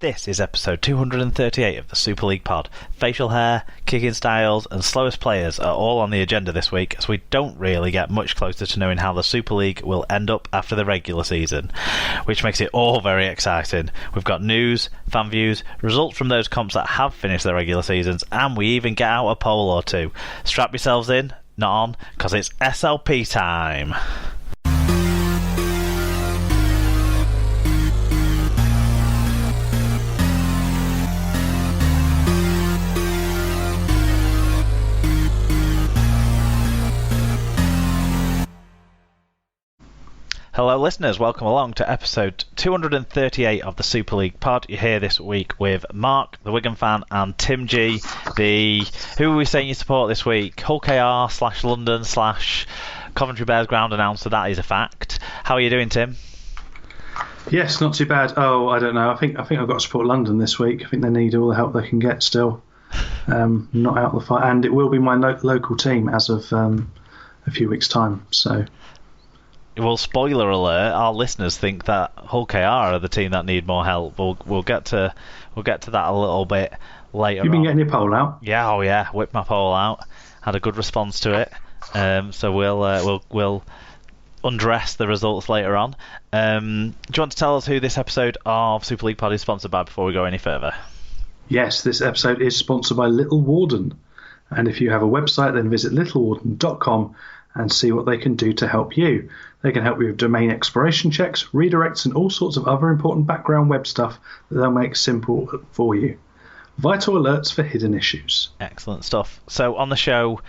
This is episode 238 of the Super League pod. Facial hair, kicking styles, and slowest players are all on the agenda this week, as we don't really get much closer to knowing how the Super League will end up after the regular season, which makes it all very exciting. We've got news, fan views, results from those comps that have finished their regular seasons, and we even get out a poll or two. Strap yourselves in, not on, because it's SLP time. Hello listeners, welcome along to episode 238 of the Super League pod. You're here this week with Mark, the Wigan fan, and Tim G, who are we saying you support this week? Hull KR / London / Coventry Bears ground announcer, that is a fact. How are you doing, Tim? Yes, not too bad. Oh, I don't know. I think I've got to support London this week. I think they need all the help they can get still. Not out of the fight. And it will be my local team as of a few weeks' time, so... Well, spoiler alert, our listeners think that Hull KR are the team that need more help. We'll get to that a little bit later. You've been getting your poll out? Yeah, oh yeah, whipped my poll out. Had a good response to it. So we'll undress the results later on. Do you want to tell us who this episode of Super League Pod is sponsored by before we go any further? Yes, this episode is sponsored by Little Warden. And if you have a website, then visit littlewarden.com and see what they can do to help you. They can help you with domain expiration checks, redirects, and all sorts of other important background web stuff that they'll make simple for you. Vital alerts for hidden issues. Excellent stuff. So on the show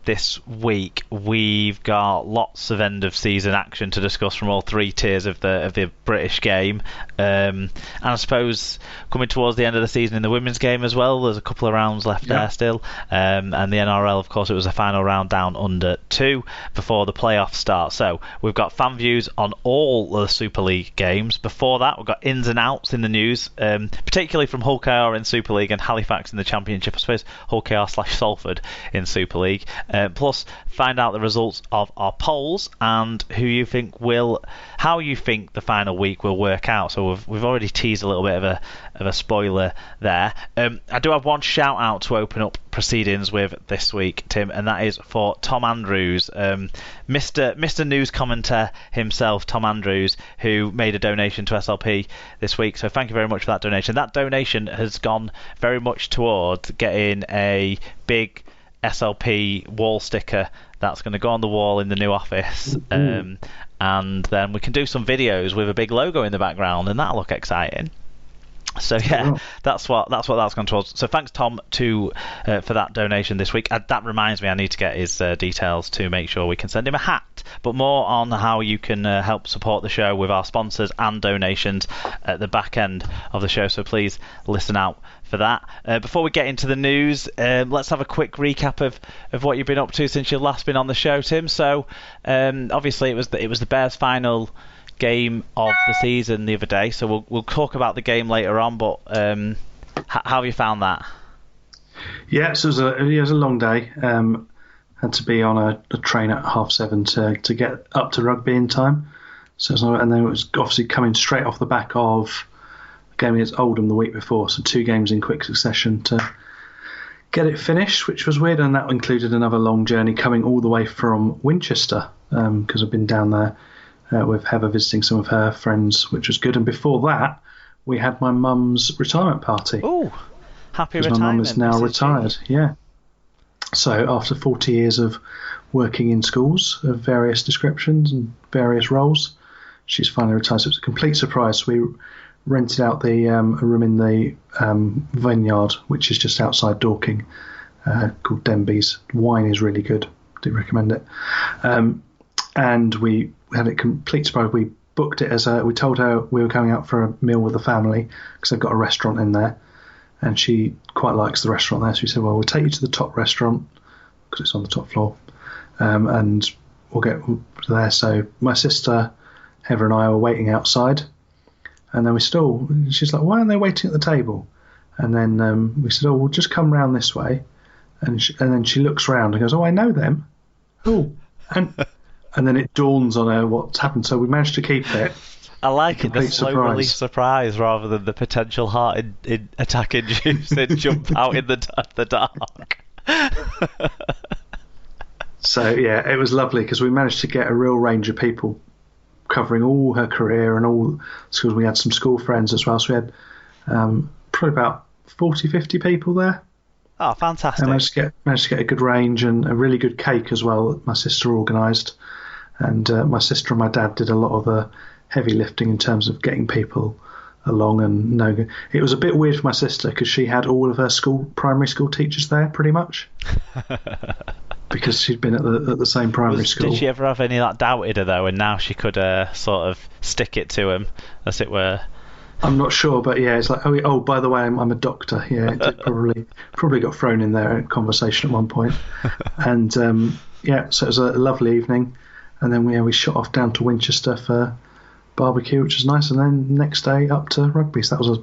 this week, we've got lots of end of season action to discuss from all three tiers of the British game, and I suppose coming towards the end of the season in the women's game as well, there's a couple of rounds left there still, and the NRL, of course, it was a final round down under 2 before the playoffs start. So we've got fan views on all the Super League games. Before that, we've got ins and outs in the news, particularly from Hull KR in Super League and Halifax in the Championship. I suppose Hull KR / Salford in Super League. Plus, find out the results of our polls and how you think the final week will work out. So we've already teased a little bit of a spoiler there. I do have one shout out to open up proceedings with this week, Tim, and that is for Tom Andrews, Mr. News Commentator himself, Tom Andrews, who made a donation to SLP this week. So thank you very much for that donation. That donation has gone very much towards getting a big SLP wall sticker that's going to go on the wall in the new office, and then we can do some videos with a big logo in the background, and that'll look exciting. So yeah, that's what that's gone towards. So thanks, Tom, for that donation this week. That reminds me, I need to get his details to make sure we can send him a hat. But more on how you can help support the show with our sponsors and donations at the back end of the show. So please listen out for that. Before we get into the news, let's have a quick recap of what you've been up to since you've last been on the show, Tim. So obviously it was the Bears' final game of the season the other day, so we'll talk about the game later on, but how have you found that? Yeah, so it was a long day. Had to be on a train at 7:30 to get up to rugby in time. And then it was obviously coming straight off the back of a game against Oldham the week before, so 2 games in quick succession to get it finished, which was weird, and that included another long journey coming all the way from Winchester, because I've been down there with Heather visiting some of her friends, which was good. And before that, we had my mum's retirement party. Oh, happy retirement. My mum is now retired, yeah. So after 40 years of working in schools of various descriptions and various roles, she's finally retired. So it was a complete surprise. We rented out a room in the vineyard, which is just outside Dorking, called Denby's. Wine is really good. Do recommend it. And we had a complete surprise. We booked it we told her we were going out for a meal with the family because they've got a restaurant in there, and she quite likes the restaurant there. So we said, well, we'll take you to the top restaurant because it's on the top floor, and we'll get there. So my sister, Heather, and I were waiting outside, and then she's like, why aren't they waiting at the table? And then we said, oh, we'll just come round this way, and then she looks round and goes, oh, I know them. Oh, and then it dawns on her what's happened. So we managed to keep it I like it, the complete slow surprise. release surprise rather than the potential heart in attack inducing jump out in the dark. So yeah, it was lovely because we managed to get a real range of people covering all her career and all schools. We had some school friends as well, so we had probably about 40, 50 people there. Oh, fantastic. And managed to get a good range and a really good cake as well that my sister organised. And my sister and my dad did a lot of the heavy lifting in terms of getting people along. And it was a bit weird for my sister because she had all of her primary school teachers there pretty much. Because she'd been at the same primary school. Did she ever have any that doubted her though, and now she could sort of stick it to him, as it were? I'm not sure, but yeah, it's like, oh, by the way, I'm a doctor. Yeah, it probably got thrown in there in conversation at one point. And yeah, so it was a lovely evening, and then we shot off down to Winchester for barbecue, which was nice, and then next day up to rugby. So that was a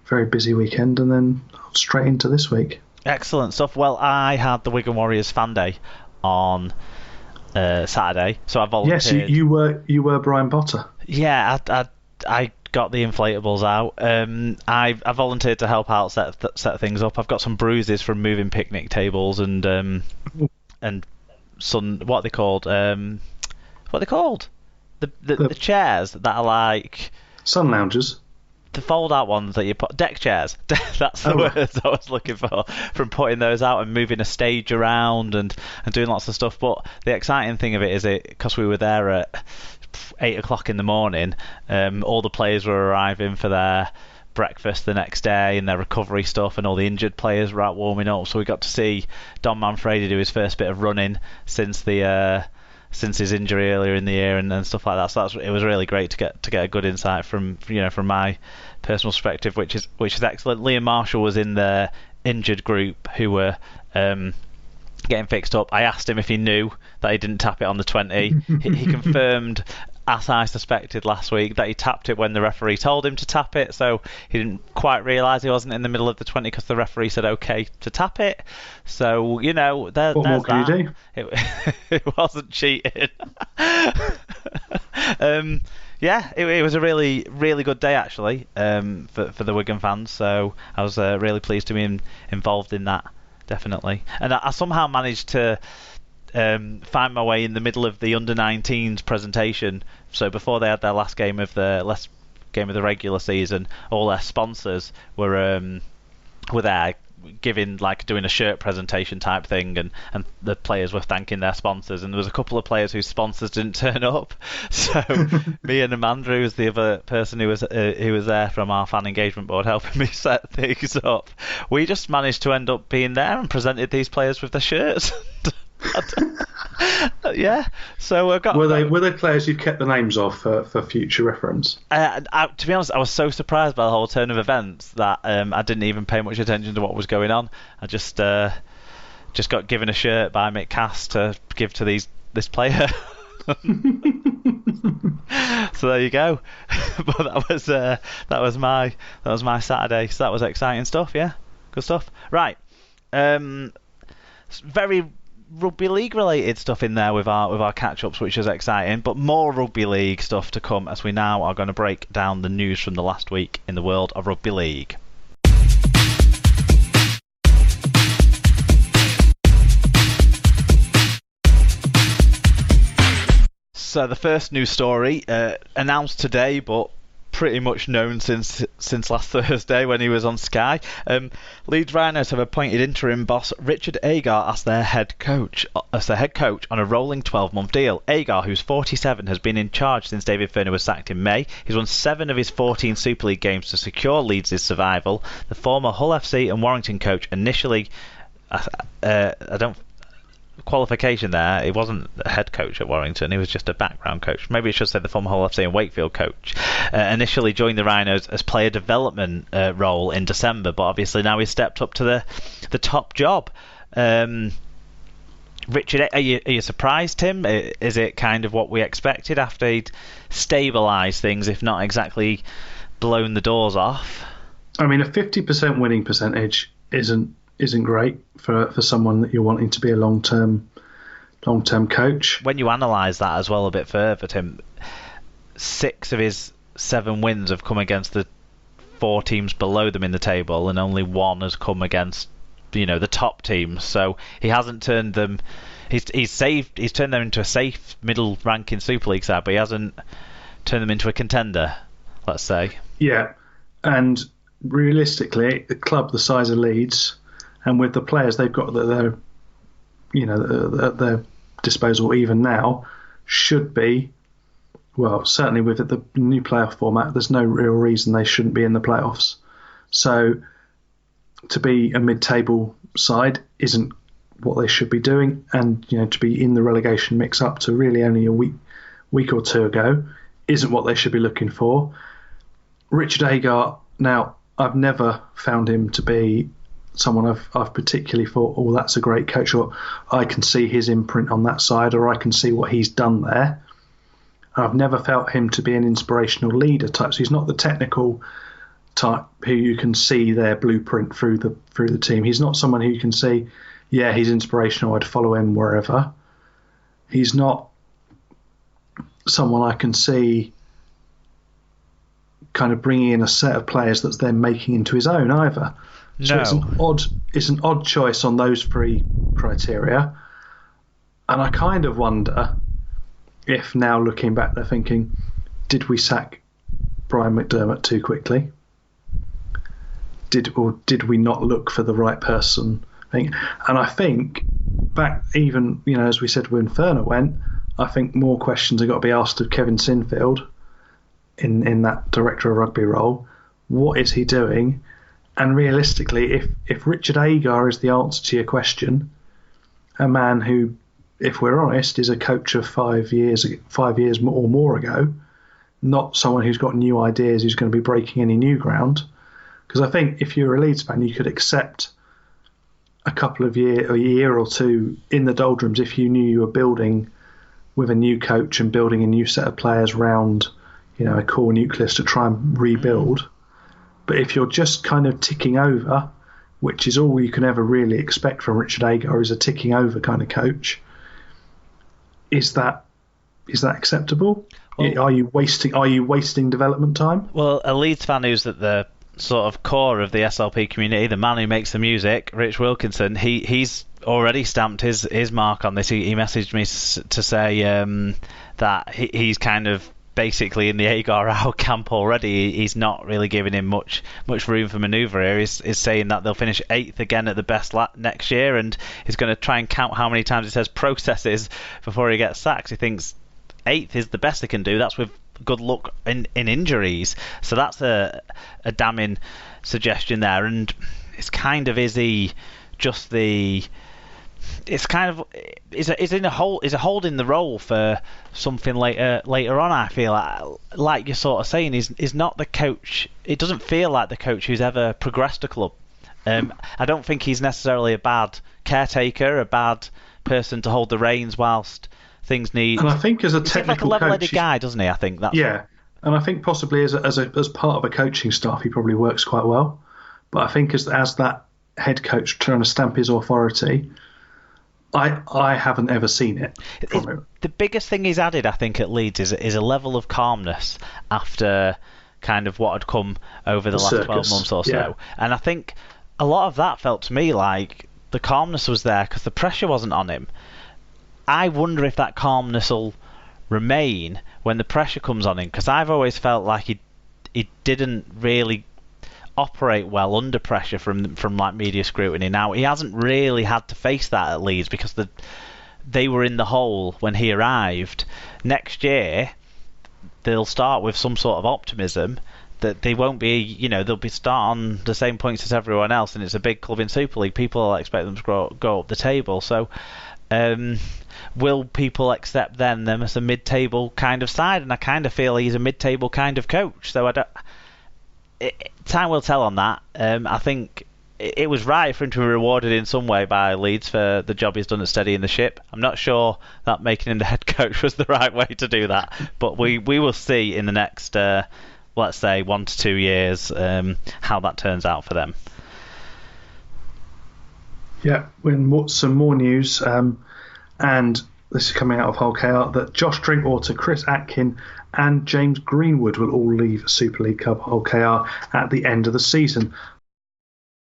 very busy weekend, and then straight into this week. Excellent stuff. Well, I had the Wigan Warriors fan day on Saturday, so I volunteered. Yes, you were Brian Potter. Yeah, I got the inflatables out. I volunteered to help out set things up. I've got some bruises from moving picnic tables and what are they called? The chairs that are like sun loungers. The fold-out ones that you put, deck chairs. That's the words I was looking for. From putting those out and moving a stage around and doing lots of stuff. But the exciting thing of it is because we were there at 8 o'clock in the morning. All the players were arriving for their breakfast the next day and their recovery stuff, and all the injured players were out warming up. So we got to see Don Manfredi do his first bit of running since his injury earlier in the year and stuff like that. So it was really great to get a good insight from my personal perspective, which is excellent. Liam Marshall was in the injured group who were getting fixed up. I asked him if he knew that he didn't tap it on the 20. He confirmed, as I suspected last week, that he tapped it when the referee told him to tap it, so he didn't quite realise he wasn't in the middle of the 20 because the referee said okay to tap it. So, what more can you do? It wasn't cheating. Yeah, it was a really, really good day actually for the Wigan fans, so I was really pleased to be involved in that, definitely. And I somehow managed to find my way in the middle of the under-19s presentation. So before they had their last game of the regular season, all their sponsors were there doing a shirt presentation type thing, and the players were thanking their sponsors, and there was a couple of players whose sponsors didn't turn up. So me and Amanda, who was the other person who was there from our fan engagement board helping me set things up, we just managed to end up being there and presented these players with their shirts. Yeah, so were they players you've kept the names of for future reference? To be honest, I was so surprised by the whole turn of events that I didn't even pay much attention to what was going on. I just got given a shirt by Mick Cass to give to this player. So there you go. But that was my Saturday. So that was exciting stuff. Yeah, good stuff. Right, very Rugby League related stuff in there with our catch-ups, which is exciting, but more Rugby League stuff to come as we now are going to break down the news from the last week in the world of Rugby League. So the first news story, announced today but pretty much known since last Thursday when he was on Sky. Leeds Rhinos have appointed interim boss Richard Agar as their head coach on a rolling 12-month deal. Agar, who's 47, has been in charge since David Furner was sacked in May. He's won 7 of his 14 Super League games to secure Leeds' survival. The former Hull FC and Warrington coach initially qualification there, he wasn't a head coach at Warrington, he was just a background coach. Maybe it should say the former Hull FC and Wakefield coach. Initially joined the Rhinos as player development role in December, but obviously now he's stepped up to the top job. Richard, are you surprised, Tim? Is it kind of what we expected after he'd stabilised things, if not exactly blown the doors off? I mean, a 50% winning percentage isn't great for someone that you're wanting to be a long-term coach. When you analyse that as well a bit further, Tim, 6 of his 7 wins have come against the 4 teams below them in the table, and only 1 has come against the top teams. So he hasn't turned them. He's turned them into a safe middle ranking Super League side, but he hasn't turned them into a contender, let's say. Yeah, and realistically, a club the size of Leeds, and with the players they've got at their disposal even now, should be, well, certainly with the new playoff format, there's no real reason they shouldn't be in the playoffs. So to be a mid-table side isn't what they should be doing, and to be in the relegation mix up to really only a week or two ago isn't what they should be looking for. Richard Agar, now I've never found him to be someone I've particularly thought, oh, that's a great coach, or I can see his imprint on that side, or I can see what he's done there. I've never felt him to be an inspirational leader type. So he's not the technical type who you can see their blueprint through the team. He's not someone who you can see, yeah, he's inspirational, I'd follow him wherever. He's not someone I can see kind of bringing in a set of players that's then making into his own either. So it's an odd choice on those 3 criteria. And I kind of wonder if now looking back they're thinking, did we sack Brian McDermott too quickly? Did we not look for the right person? And I think back even, as we said when Ferner went, I think more questions have got to be asked of Kevin Sinfield in that director of rugby role. What is he doing? And realistically, if Richard Agar is the answer to your question, a man who, if we're honest, is a coach of 5 years or more ago, not someone who's got new ideas, who's going to be breaking any new ground. Because I think if you're a Leeds fan, you could accept a year or two in the doldrums if you knew you were building with a new coach and building a new set of players round, a core nucleus to try and rebuild. But if you're just kind of ticking over, which is all you can ever really expect from Richard Agar, is a ticking over kind of coach, is that acceptable? Well, are you wasting development time? Well, a Leeds fan who's at the sort of core of the SLP community, the man who makes the music, Rich Wilkinson, he's already stamped his mark on this. He messaged me to say that he's kind of basically in the Agar out camp already. He's not really giving him much room for manoeuvre here. He's saying that they'll finish 8th again at the best next year, and he's going to try and count how many times it says processes before he gets sacked. He thinks 8th is the best they can do. That's with good luck in injuries. So that's a damning suggestion there. And it's kind of, is he just the... It's kind of is a holding the role for something later on. I feel like you're sort of saying he's not the coach. It doesn't feel like the coach who's ever progressed a club. I don't think he's necessarily a bad caretaker, a bad person to hold the reins whilst things need. And I think as a technical technical like a level-headed coach, guy, doesn't he? I think that's and I think possibly as part of a coaching staff, he probably works quite well. But I think as that head coach trying to stamp his authority, I haven't ever seen it from him. The biggest thing he's added, I think, at Leeds is a level of calmness after kind of what had come over the last circus. 12 months or so. And I think a lot of that felt to me like the calmness was there because the pressure wasn't on him. I wonder if that calmness will remain when the pressure comes on him, because I've always felt like he didn't really operate well under pressure from like media scrutiny. Now he hasn't really had to face that at Leeds because they were in the hole when he arrived. Next year they'll start with some sort of optimism that they won't be, they'll be start on the same points as everyone else, and it's a big club in Super League. People expect them to go up the table. So will people accept them as a mid-table kind of side? And I kind of feel he's a mid-table kind of coach. So time will tell on that. I think it was right for him to be rewarded in some way by Leeds for the job he's done at steadying the ship. I'm not sure that making him the head coach was the right way to do that, but we will see in the next, let's say, 1 to 2 years how that turns out for them. Yeah, some more news, and this is coming out of Hull KR, that Josh Drinkwater, Chris Atkin and James Greenwood will all leave Super League Club Hull KR at the end of the season.